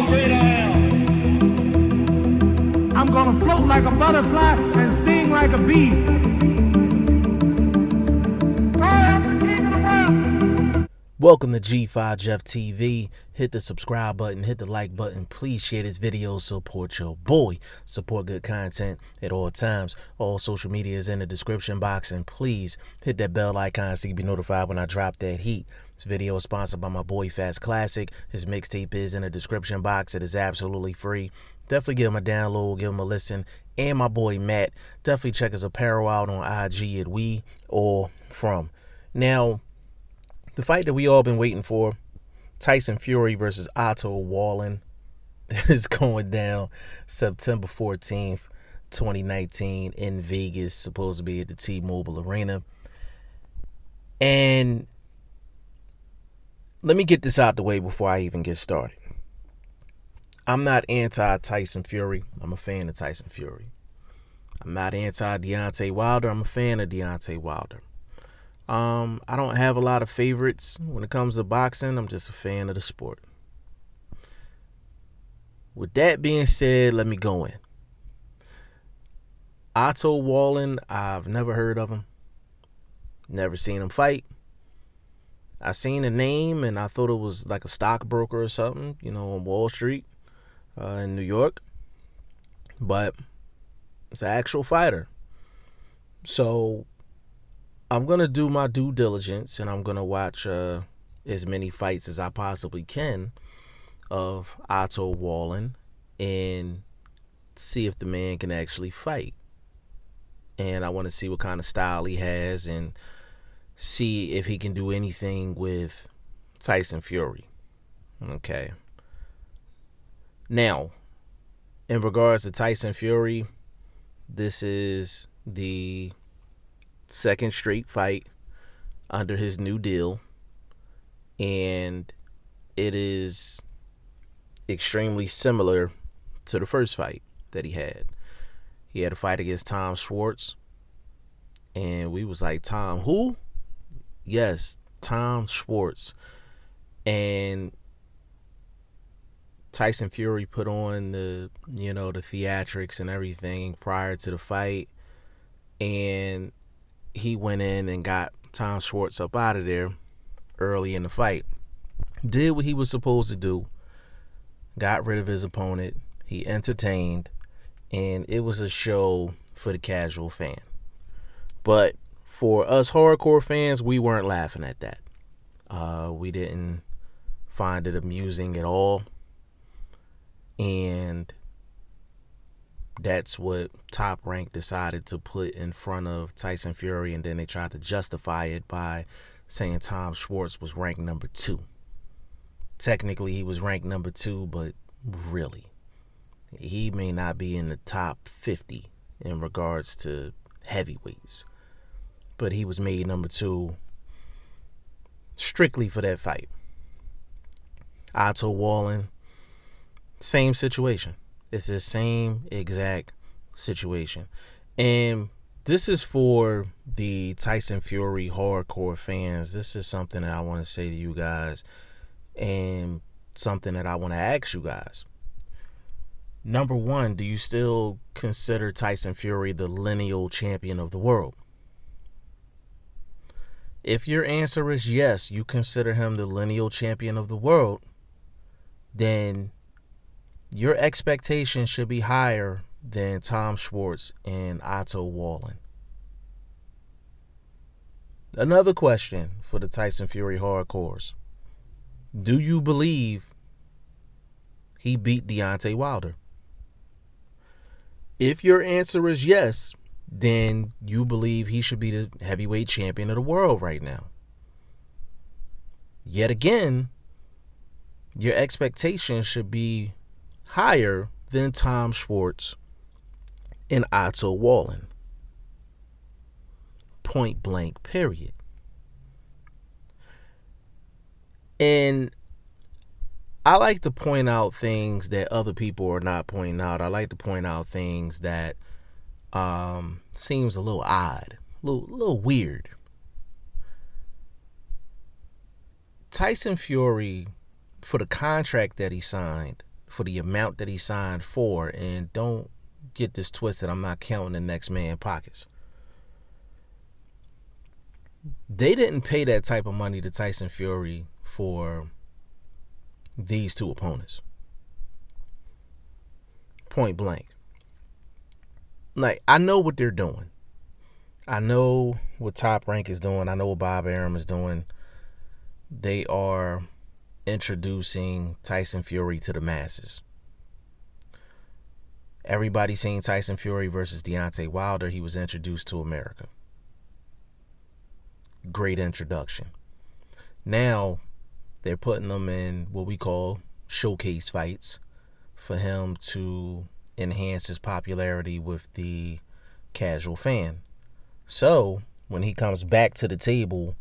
great I am. I'm gonna float like a butterfly and sting like a bee. I am the king of the world. Welcome to G5 Jeff TV. Hit the subscribe button, hit the like button. Please share this video. Support your boy. Support good content at all times. All social media is in the description box. And please hit that bell icon so you can be notified when I drop that heat. This video is sponsored by my boy Fast Classic. His mixtape is in the description box. It is absolutely free. Definitely give him a download, give him a listen. And my boy Matt. Definitely check his apparel out on IG at We or From. Now, the fight that we all been waiting for, Tyson Fury versus Otto Wallin, is going down September 14th, 2019 in Vegas, supposed to be at the T-Mobile Arena. And let me get this out the way before I even get started. I'm not anti-Tyson Fury. I'm a fan of Tyson Fury. I'm not anti-Deontay Wilder. I'm a fan of Deontay Wilder. I don't have a lot of favorites when it comes to boxing. I'm just a fan of the sport. With that being said, let me go in. Otto Wallin, I've never heard of him. Never seen him fight. I seen the name and I thought it was like a stockbroker or something, on Wall Street in New York. But it's an actual fighter. So I'm going to do my due diligence and I'm going to watch as many fights as I possibly can of Otto Wallin and see if the man can actually fight. And I want to see what kind of style he has and see if he can do anything with Tyson Fury. Okay. Now, in regards to Tyson Fury, this is the second straight fight under his new deal, and it is extremely similar to the first fight that he had. He had a fight against Tom Schwartz, and we was like, Tom who? Yes, Tom Schwartz. And Tyson Fury put on the theatrics and everything prior to the fight, and he went in and got Tom Schwartz up out of there early in the fight. Did what he was supposed to do. Got rid of his opponent. He entertained. And it was a show for the casual fan. But for us hardcore fans, we weren't laughing at that. We didn't find it amusing at all. And that's what Top Rank decided to put in front of Tyson Fury, and then they tried to justify it by saying Tom Schwartz was ranked number 2. Technically, he was ranked number 2, but really, he may not be in the top 50 in regards to heavyweights. But he was made number 2 strictly for that fight. Otto Wallin, same situation. It's the same exact situation. And this is for the Tyson Fury hardcore fans. This is something that I want to say to you guys and something that I want to ask you guys. Number 1, do you still consider Tyson Fury the lineal champion of the world? If your answer is yes, you consider him the lineal champion of the world, then your expectations should be higher than Tom Schwartz and Otto Wallin. Another question for the Tyson Fury hardcores. Do you believe he beat Deontay Wilder? If your answer is yes, then you believe he should be the heavyweight champion of the world right now. Yet again, your expectations should be higher than Tom Schwartz and Otto Wallin. Point blank, period. And I like to point out things that other people are not pointing out. I like to point out things that seems a little odd, a little weird. Tyson Fury, for the contract that he signed for the amount that he signed for. And don't get this twisted, I'm not counting the next man pockets. They didn't pay that type of money to Tyson Fury for these two opponents. Point blank. Like, I know what they're doing. I know what Top Rank is doing. I know what Bob Arum is doing. They are introducing Tyson Fury to the masses. Everybody's seen Tyson Fury versus Deontay Wilder. He was introduced to America. Great introduction. Now, they're putting them in what we call showcase fights for him to enhance his popularity with the casual fan. So, when he comes back to the table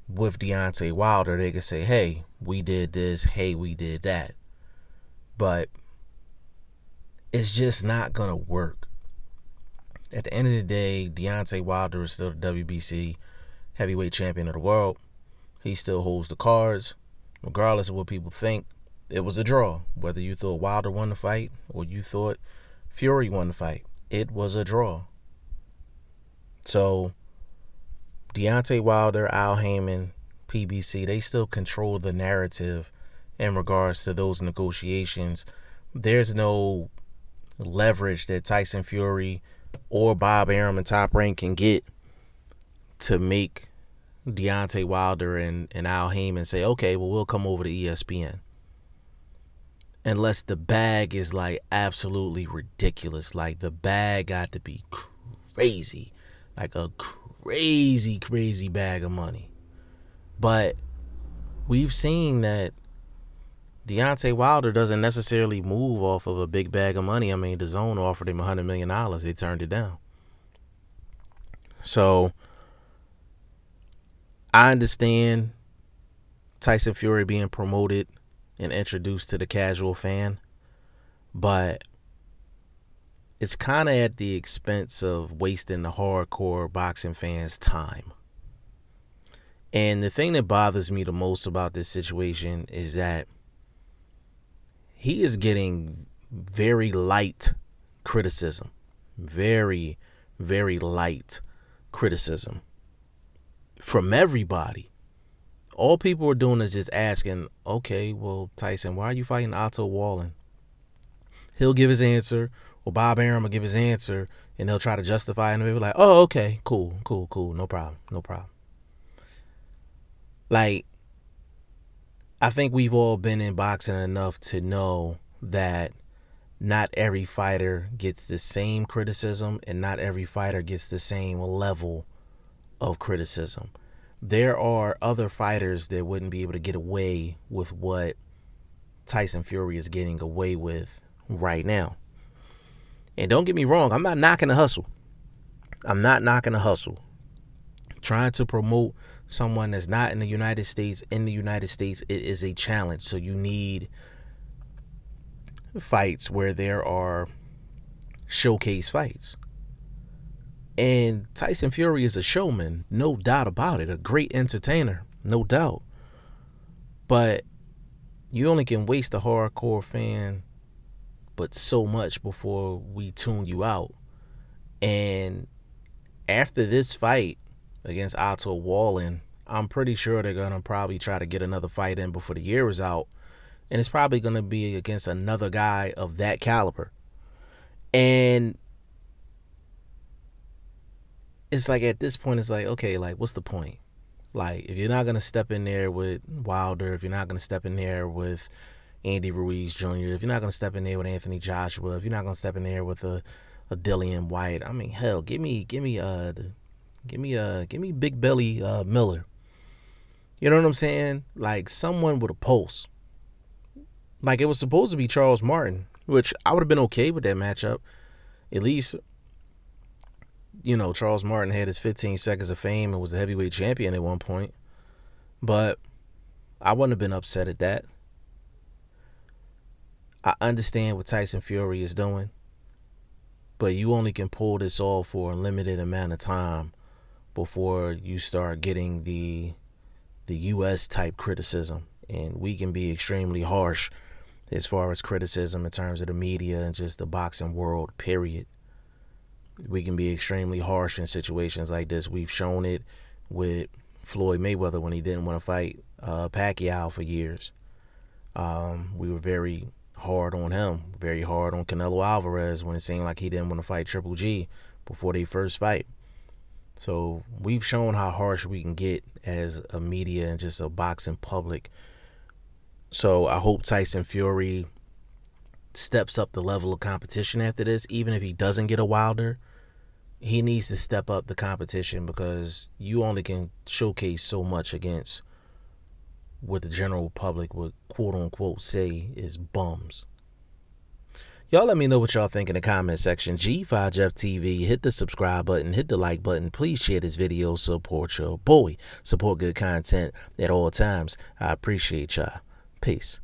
with Deontay Wilder, they can say, hey, we did this, hey, we did that. But it's just not going to work. At the end of the day, Deontay Wilder is still the WBC heavyweight champion of the world. He still holds the cards. Regardless of what people think, it was a draw. Whether you thought Wilder won the fight or you thought Fury won the fight, it was a draw. So, Deontay Wilder, Al Haymon, PBC, they still control the narrative in regards to those negotiations. There's no leverage that Tyson Fury or Bob Arum and Top Rank can get to make Deontay Wilder and Al Haymon say, okay, well, we'll come over to ESPN. Unless the bag is like absolutely ridiculous. Like, the bag got to be crazy. Like a crazy bag of money. But we've seen that Deontay Wilder doesn't necessarily move off of a big bag of money. I mean, DAZN offered him $100 million. They turned it down. So, I understand Tyson Fury being promoted and introduced to the casual fan, but it's kind of at the expense of wasting the hardcore boxing fans' time. And the thing that bothers me the most about this situation is that he is getting very light criticism. Very light criticism from everybody. All people are doing is just asking, okay, well, Tyson, why are you fighting Otto Wallin? He'll give his answer, or Bob Arum will give his answer, and they'll try to justify it, and they'll be like, oh, okay, cool, no problem. Like, I think we've all been in boxing enough to know that not every fighter gets the same criticism, and not every fighter gets the same level of criticism. There are other fighters that wouldn't be able to get away with what Tyson Fury is getting away with right now. And don't get me wrong, I'm not knocking the hustle. Trying to promote someone that's not in the United States, it is a challenge. So you need fights where there are showcase fights. And Tyson Fury is a showman, no doubt about it. A great entertainer, no doubt. But you only can waste a hardcore fan but so much before we tune you out. And after this fight against Otto Wallin, I'm pretty sure they're going to probably try to get another fight in before the year is out. And it's probably going to be against another guy of that caliber. And it's like, at this point, it's like, okay, like, what's the point? Like, if you're not going to step in there with Wilder, if you're not going to step in there with Andy Ruiz Jr., if you're not going to step in there with Anthony Joshua, if you're not going to step in there with a Dillian White, I mean, hell, give me Big Belly Miller. You know what I'm saying? Like, someone with a pulse. Like, it was supposed to be Charles Martin, which I would have been okay with that matchup. At least, you know, Charles Martin had his 15 seconds of fame and was the heavyweight champion at one point. But I wouldn't have been upset at that. I understand what Tyson Fury is doing, but you only can pull this off for a limited amount of time before you start getting the U.S. type criticism. And we can be extremely harsh as far as criticism in terms of the media and just the boxing world, period. We can be extremely harsh in situations like this. We've shown it with Floyd Mayweather when he didn't want to fight Pacquiao for years. We were very hard on him, very hard on Canelo Alvarez when it seemed like he didn't want to fight Triple G before they first fight. So we've shown how harsh we can get as a media and just a boxing public. So I hope Tyson Fury steps up the level of competition after this. Even if he doesn't get a Wilder, he needs to step up the competition, because you only can showcase so much against what the general public would quote unquote say is bums. Y'all let me know what y'all think in the comment section. G5 Jeff TV, hit the subscribe button, hit the like button. Please share this video, support your boy. Support good content at all times. I appreciate y'all. Peace.